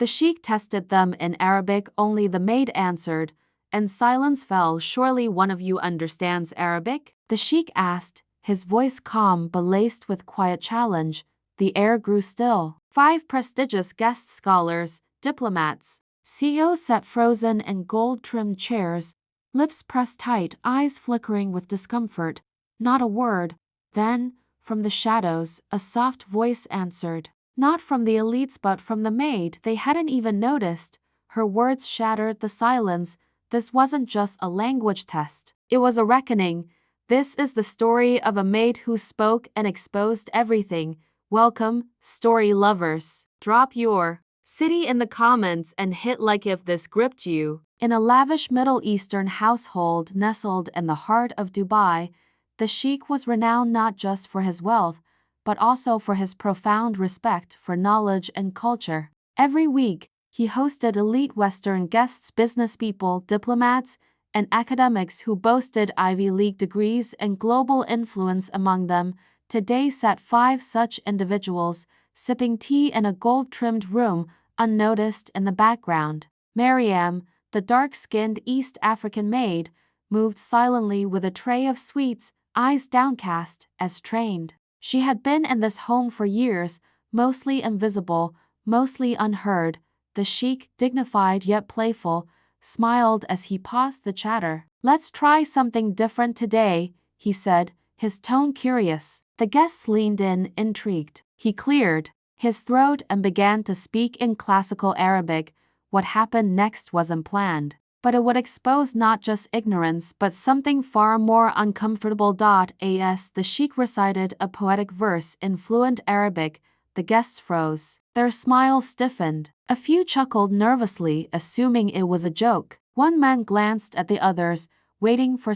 The Sheikh tested them in Arabic, only the maid answered, and silence fell. Surely one of you understands Arabic? The Sheikh asked, his voice calm but laced with quiet challenge. The air grew still. 5 prestigious guest scholars, diplomats, CEOs sat frozen in gold-trimmed chairs, lips pressed tight, eyes flickering with discomfort. Not a word. Then, from the shadows, a soft voice answered. Not from the elites but from the maid. They hadn't even noticed. Her words shattered the silence. This wasn't just a language test. It was a reckoning. This is the story of a maid who spoke and exposed everything. Welcome, story lovers. Drop your city in the comments and hit like if this gripped you. In a lavish Middle Eastern household nestled in the heart of Dubai, the Sheikh was renowned not just for his wealth, but also for his profound respect for knowledge and culture. Every week, he hosted elite Western guests, businesspeople, diplomats, and academics who boasted Ivy League degrees and global influence. Among them, today sat 5 such individuals, sipping tea in a gold-trimmed room, unnoticed in the background. Maryam, the dark-skinned East African maid, moved silently with a tray of sweets, eyes downcast, as trained. She had been in this home for years, mostly invisible, mostly unheard. The Sheikh, dignified yet playful, smiled as he paused the chatter. Let's try something different today, he said, his tone curious. The guests leaned in, intrigued. He cleared his throat and began to speak in classical Arabic. What happened next wasn't planned, but it would expose not just ignorance but something far more uncomfortable. As the Sheikh recited a poetic verse in fluent Arabic, the guests froze. Their smiles stiffened. A few chuckled nervously, assuming it was a joke. One man glanced at the others, waiting for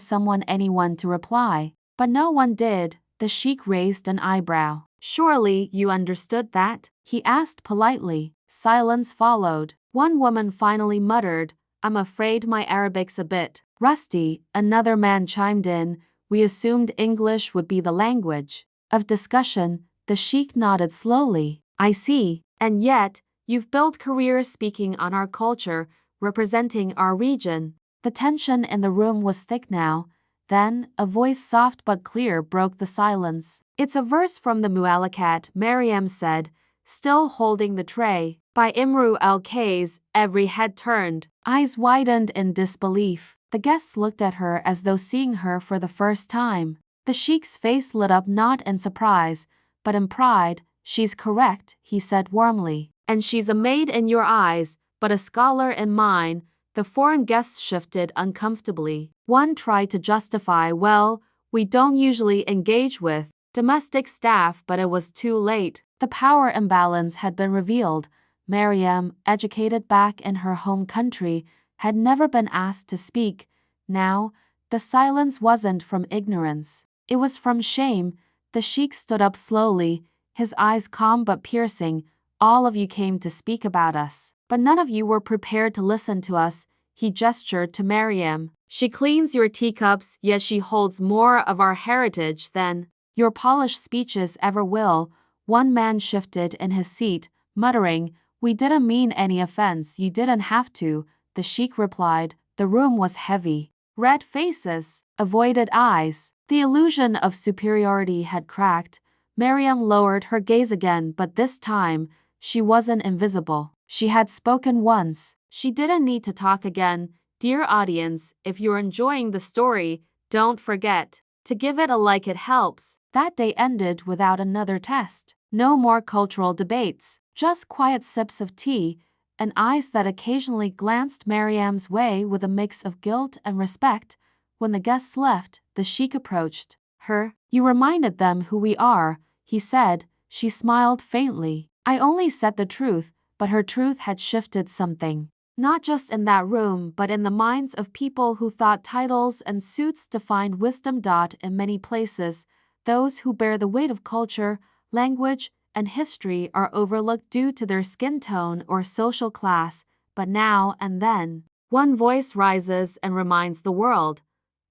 anyone to reply. But no one did. The Sheikh raised an eyebrow. Surely you understood that? He asked politely. Silence followed. One woman finally muttered, I'm afraid my Arabic's a bit rusty. Another man chimed in, we assumed English would be the language of discussion. The Sheikh nodded slowly. I see. And yet, you've built careers speaking on our culture, representing our region. The tension in the room was thick now. Then, a voice soft but clear broke the silence. It's a verse from the Mu'allaqat, Maryam said, still holding the tray. By Imru al-Qais. Every head turned. Eyes widened in disbelief. The guests looked at her as though seeing her for the first time. The Sheikh's face lit up not in surprise, but in pride. She's correct, he said warmly. And she's a maid in your eyes, but a scholar in mine. The foreign guests shifted uncomfortably. One tried to justify, well, we don't usually engage with domestic staff, but it was too late. The power imbalance had been revealed. Maryam, educated back in her home country, had never been asked to speak. Now, the silence wasn't from ignorance. It was from shame. The Sheikh stood up slowly, his eyes calm but piercing. All of you came to speak about us, but none of you were prepared to listen to us. He gestured to Maryam. She cleans your teacups, yet she holds more of our heritage than your polished speeches ever will. One man shifted in his seat, muttering, we didn't mean any offense. You didn't have to, the Sheikh replied. The room was heavy. Red faces, avoided eyes. The illusion of superiority had cracked. Maryam lowered her gaze again, but this time, she wasn't invisible. She had spoken once. She didn't need to talk again. Dear audience, if you're enjoying the story, don't forget to give it a like. It helps. That day ended without another test. No more cultural debates, just quiet sips of tea, and eyes that occasionally glanced Maryam's way with a mix of guilt and respect. When the guests left, the Sheikh approached her. You reminded them who we are, he said. She smiled faintly. I only said the truth, but her truth had shifted something. Not just in that room, but in the minds of people who thought titles and suits defined wisdom. In many places, those who bear the weight of culture, language, and history are overlooked due to their skin tone or social class. But now and then, one voice rises and reminds the world.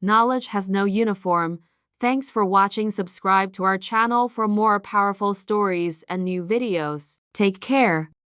Knowledge has no uniform. Thanks for watching. Subscribe to our channel for more powerful stories and new videos. Take care.